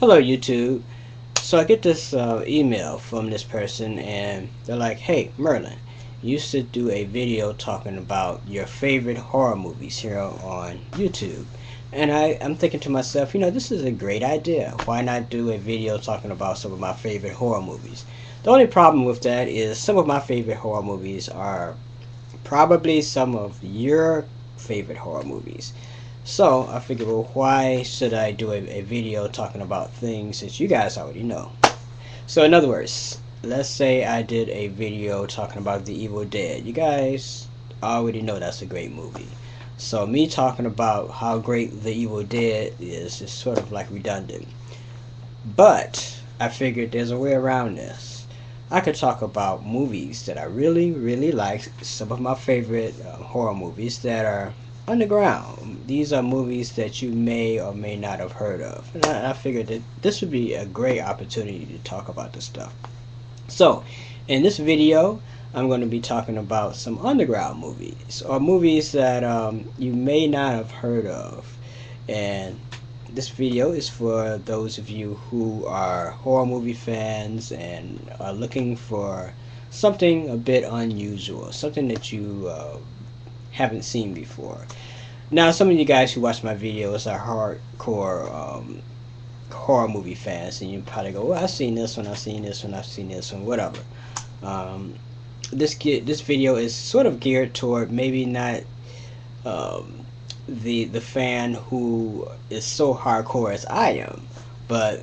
Hello YouTube. So I get this email from this person and they're like, hey Merlin, you should do a video talking about your favorite horror movies here on YouTube. And I'm thinking to myself, this is a great idea. Why not do a video talking about some of my favorite horror movies? The only problem with that is some of my favorite horror movies are probably some of your favorite horror movies. So I figured, well, why should I do a video talking about things that you guys already know? So in other words, let's say I did a video talking about The Evil Dead. You guys already know that's a great movie. So me talking about how great The Evil Dead is sort of like redundant. But I figured there's a way around this. I could talk about movies that I really, really like. Some of my favorite horror movies that are underground. These are movies that you may or may not have heard of. And I figured that this would be a great opportunity to talk about this stuff. So, in this video, I'm going to be talking about some underground movies, or movies that you may not have heard of. And this video is for those of you who are horror movie fans and are looking for something a bit unusual, something that you haven't seen before. Now, some of you guys who watch my videos are hardcore horror movie fans, and you probably go, well, I've seen this one, I've seen this one, I've seen this one, whatever. This video is sort of geared toward maybe not the fan who is so hardcore as I am, but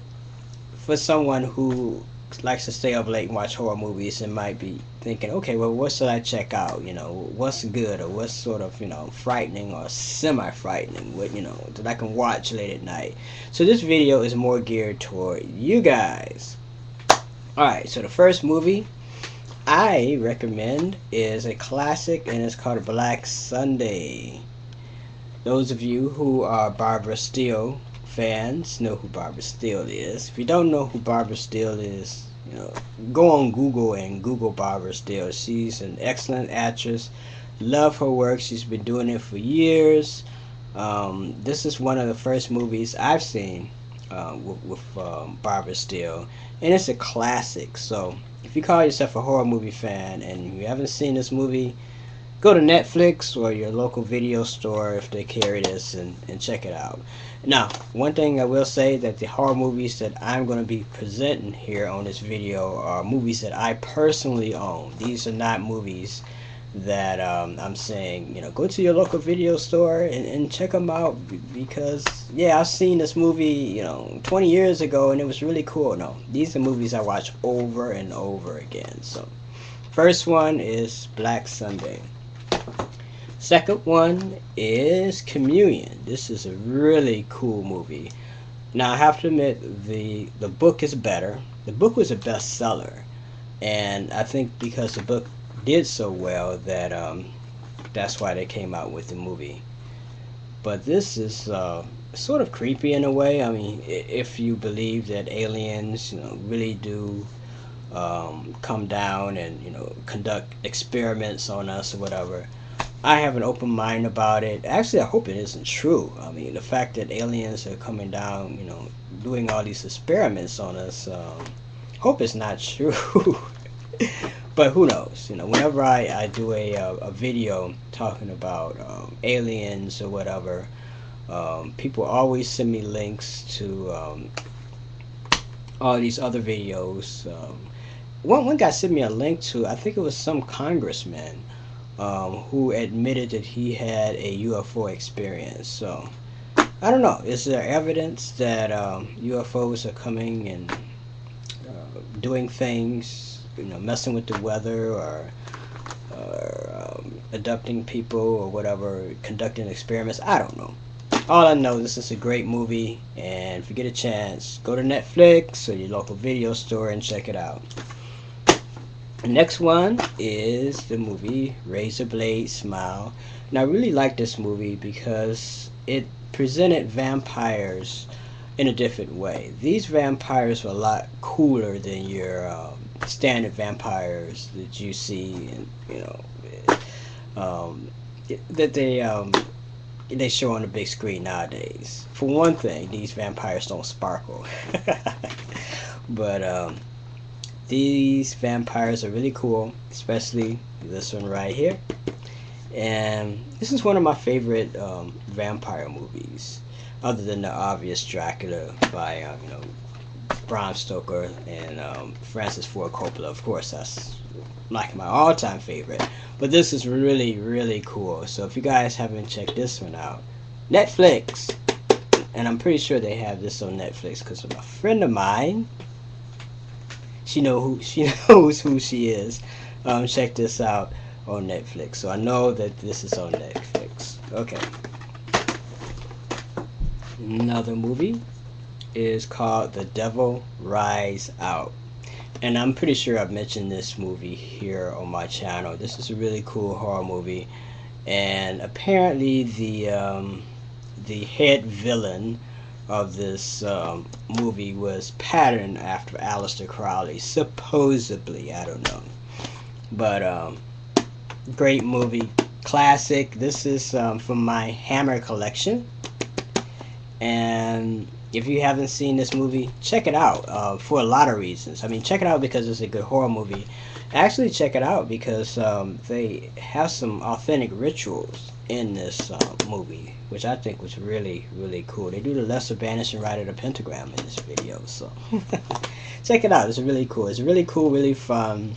for someone who likes to stay up late and watch horror movies and might be thinking, okay, well, what should I check out? What's good, or what's sort of, frightening or semi-frightening, what, that I can watch late at night. So this video is more geared toward you guys. Alright, so the first movie I recommend is a classic, and it's called Black Sunday. Those of you who are Barbara Steele fans know who Barbara Steele is. If you don't know who Barbara Steele is, go on Google and Google Barbara Steele. She's an excellent actress. Love her work. She's been doing it for years. This is one of the first movies I've seen with Barbara Steele, and it's a classic. So if you call yourself a horror movie fan and you haven't seen this movie, go to Netflix or your local video store if they carry this and check it out. Now, one thing I will say, that the horror movies that I'm going to be presenting here on this video are movies that I personally own. These are not movies that I'm saying, go to your local video store and check them out because, yeah, I've seen this movie, 20 years ago and it was really cool. No, these are movies I watch over and over again. So, first one is Black Sunday. Second one is Communion. This is a really cool movie. Now I have to admit, the book is better. The book was a bestseller, and I think because the book did so well that that's why they came out with the movie. But this is sort of creepy in a way. I mean, if you believe that aliens, really do come down and conduct experiments on us or whatever. I have an open mind about it. Actually, I hope it isn't true. I mean, the fact that aliens are coming down, doing all these experiments on us, hope it's not true. But who knows? Whenever I do a video talking about aliens or whatever, people always send me links to all these other videos. One guy sent me a link to, I think it was some congressman, who admitted that he had a UFO experience. So I don't know, is there evidence that UFOs are coming and doing things, messing with the weather, or abducting people or whatever, conducting experiments? I don't know. All I know, this is a great movie, and if you get a chance, go to Netflix or your local video store and check it out. The next one is the movie Razorblade Smile. And I really like this movie because it presented vampires in a different way. These vampires were a lot cooler than your standard vampires that you see, and that they they show on the big screen nowadays. For one thing, these vampires don't sparkle. But these vampires are really cool, especially this one right here. And this is one of my favorite vampire movies, other than the obvious Dracula by Bram Stoker and Francis Ford Coppola. Of course, that's like my all-time favorite. But this is really, really cool. So if you guys haven't checked this one out, Netflix, and I'm pretty sure they have this on Netflix because a friend of mine, she knows who she is. Check this out on Netflix. So I know that this is on Netflix. Okay. Another movie is called The Devil Rides Out. And I'm pretty sure I've mentioned this movie here on my channel. This is a really cool horror movie. And apparently the head villain of this movie was patterned after Aleister Crowley. Supposedly, I don't know. But great movie. Classic. This is from my Hammer collection. And if you haven't seen this movie, check it out for a lot of reasons. I mean, check it out because it's a good horror movie. Actually, check it out because they have some authentic rituals in this movie, which I think was really, really cool. They do the Lesser Banishing Rite of the Pentagram in this video, so check it out. It's really cool. It's really cool, really fun.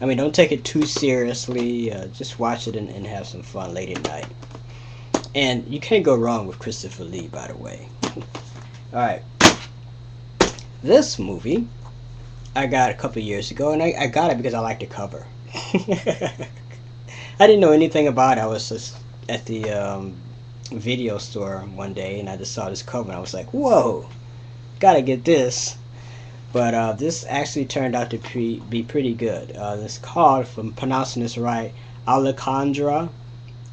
I mean, don't take it too seriously. Just watch it and have some fun late at night. And you can't go wrong with Christopher Lee, by the way. Alright. This movie I got a couple years ago, and I got it because I like the cover. I didn't know anything about it. I was just at the video store one day, and I just saw this cover, and I was like, whoa, gotta get this. But this actually turned out to be pretty good. It's called, if I'm pronouncing this right, Alejandra.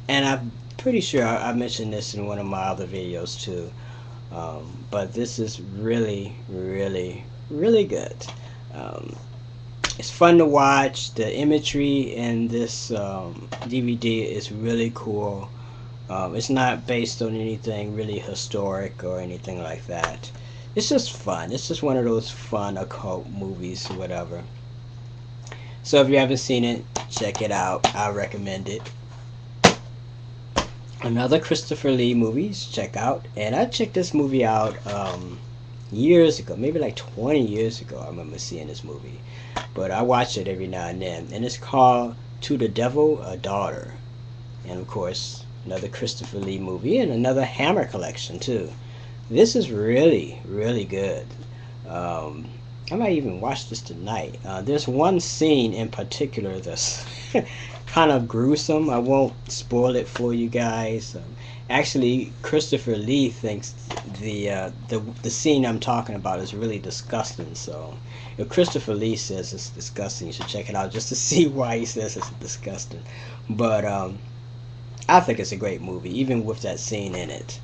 And I'm pretty sure I mentioned this in one of my other videos too. But this is really, really, really good. It's fun to watch. The imagery in this DVD is really cool. It's not based on anything really historic or anything like that. It's just fun. It's just one of those fun occult movies or whatever. So if you haven't seen it, check it out. I recommend it. Another Christopher Lee movies check out, and I checked this movie out years ago, maybe like 20 years ago. I remember seeing this movie, but I watch it every now and then, and it's called To the Devil a Daughter. And of course, another Christopher Lee movie, and another Hammer collection too. This is really, really good. I might even watch this tonight. There's one scene in particular that's kind of gruesome. I won't spoil it for you guys. Actually, Christopher Lee thinks the scene I'm talking about is really disgusting. So if Christopher Lee says it's disgusting, you should check it out just to see why he says it's disgusting. But I think it's a great movie, even with that scene in it.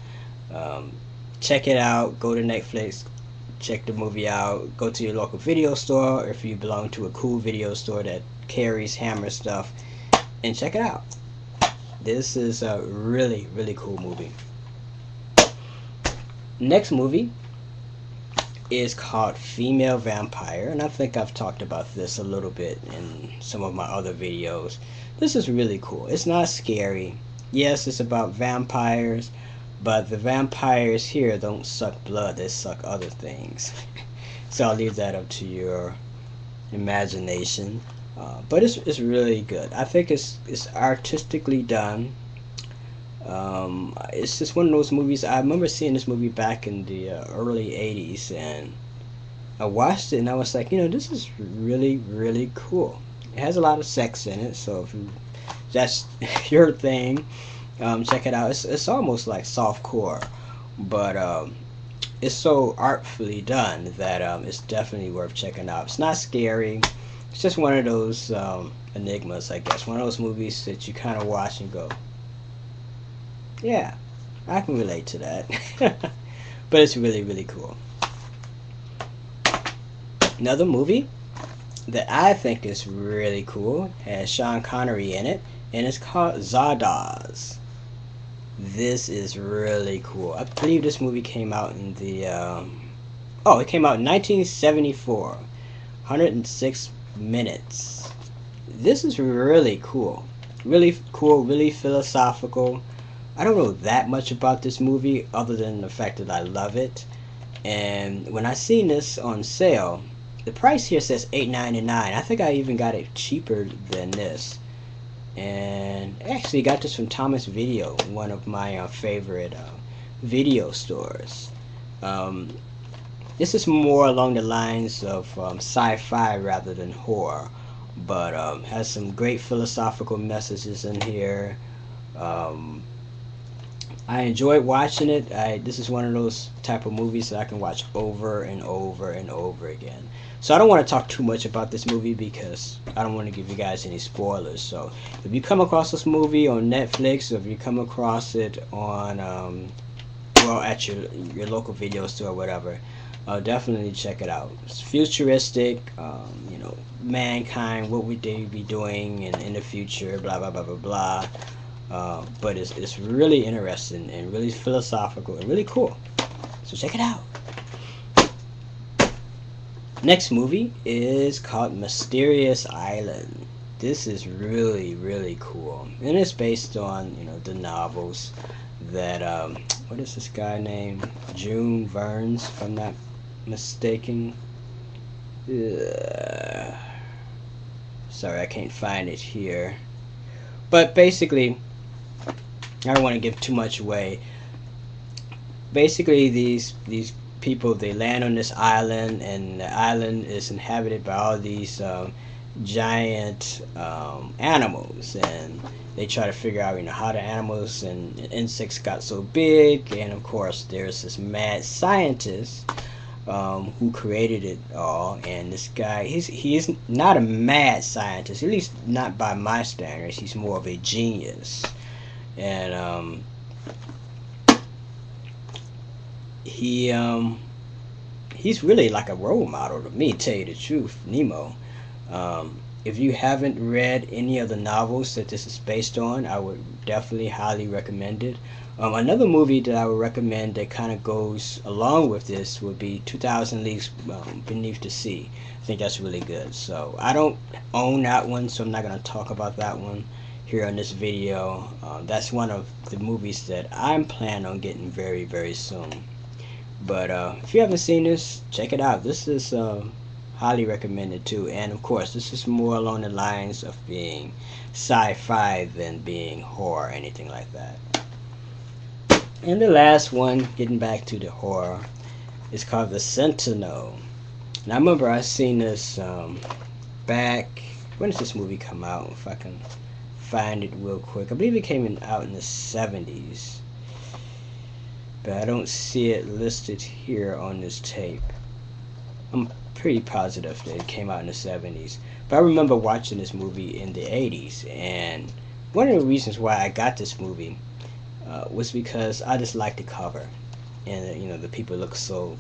Check it out. Go to Netflix. Check the movie out. Go to your local video store, or if you belong to a cool video store that carries Hammer stuff, and check it out. This is a really, really cool movie. Next movie is called Female Vampire, and I think I've talked about this a little bit in some of my other videos. This is really cool. It's not scary. Yes, it's about vampires, but the vampires here don't suck blood, they suck other things. So I'll leave that up to your imagination. But it's really good. I think it's artistically done. It's just one of those movies. I remember seeing this movie back in the early 80s, and I watched it and I was like, this is really, really cool. It has a lot of sex in it, so if that's your thing, check it out. It's almost like softcore, but it's so artfully done that it's definitely worth checking out. It's not scary. It's just one of those enigmas, I guess. One of those movies that you kind of watch and go, yeah, I can relate to that. But it's really, really cool. Another movie that I think is really cool has Sean Connery in it, and it's called Zardoz. This is really cool. I believe this movie came out in the oh, it came out in 1974. 106 minutes. This is really cool. Really cool, really philosophical. I don't know that much about this movie other than the fact that I love it. And when I seen this on sale, the price here says $8.99. I think I even got it cheaper than this. And I actually got this from Thomas Video, one of my favorite video stores. This is more along the lines of sci-fi rather than horror, but has some great philosophical messages in here. I enjoyed watching it. This is one of those type of movies that I can watch over and over and over again. So I don't want to talk too much about this movie because I don't want to give you guys any spoilers. So if you come across this movie on Netflix, or if you come across it on well, at your local video store or whatever, definitely check it out. It's futuristic, you know, mankind, what would they be doing in the future, blah blah blah blah blah. But it's really interesting and really philosophical and really cool. So check it out. Next movie is called Mysterious Island. This is really, really cool, and it's based on, you know, the novels that what is this guy named Jules Verne, if I'm not mistaken. Sorry, I can't find it here. But basically, I don't want to give too much away. Basically, these people, they land on this island, and the island is inhabited by all these giant animals, and they try to figure out, you know, how the animals and insects got so big. And of course, there's this mad scientist who created it all. And this guy, he's not a mad scientist, at least not by my standards. He's more of a genius, and he's really like a role model to me, to tell you the truth, Nemo. If you haven't read any of the novels that this is based on, I would definitely highly recommend it. Another movie that I would recommend that kind of goes along with this would be 2000 Leagues Beneath the Sea. I think that's really good. So I don't own that one, so I'm not going to talk about that one here on this video. That's one of the movies that I'm planning on getting very, very soon. But if you haven't seen this, check it out. This is highly recommended too. And of course, this is more along the lines of being sci-fi than being horror or anything like that. And the last one, getting back to the horror, is called The Sentinel. And I remember I seen this back, when did this movie come out? If I can find it real quick. I believe it came out in the 70s. But I don't see it listed here on this tape. I'm pretty positive that it came out in the 70s. But I remember watching this movie in the 80s. And one of the reasons why I got this movie was because I just liked the cover. And, you know, the people look so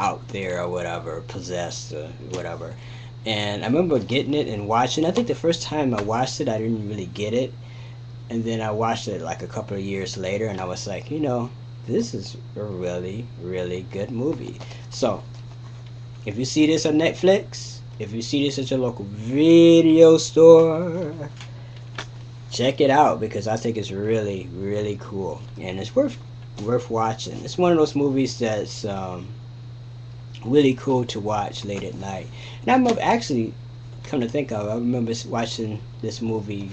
out there or whatever, possessed or whatever. And I remember getting it and watching. I think the first time I watched it, I didn't really get it. And then I watched it like a couple of years later, and I was like, you know, this is a really, really good movie. So, if you see this on Netflix, if you see this at your local video store, check it out, because I think it's really, really cool. And it's worth watching. It's one of those movies that's really cool to watch late at night. And I remember, actually, come to think of it, I remember watching this movie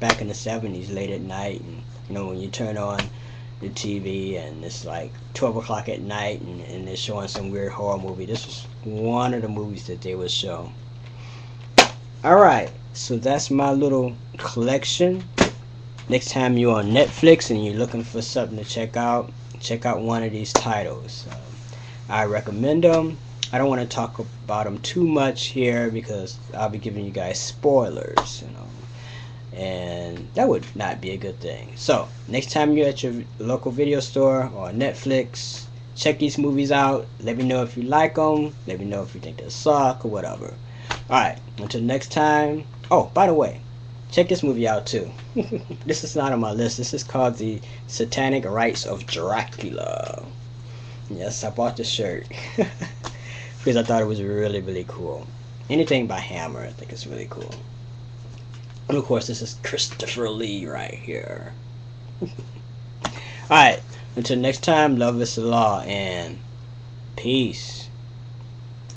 back in the 70s late at night. And, you know, when you turn on the TV and it's like 12 o'clock at night and they're showing some weird horror movie. This was one of the movies that they would show. Alright, so that's my little collection. Next time you're on Netflix and you're looking for something to check out one of these titles. I recommend them. I don't want to talk about them too much here because I'll be giving you guys spoilers, you know, and that would not be a good thing. So next time you're at your local video store or Netflix, check these movies out. Let me know if you like them. Let me know if you think they suck or whatever. Alright, until next time. Oh, by the way, check this movie out too. This is not on my list. This is called The Satanic Rites of Dracula. Yes, I bought this shirt because I thought it was really, really cool. Anything by Hammer, I think is really cool. And of course, this is Christopher Lee right here. Alright, until next time, love is the law, and peace.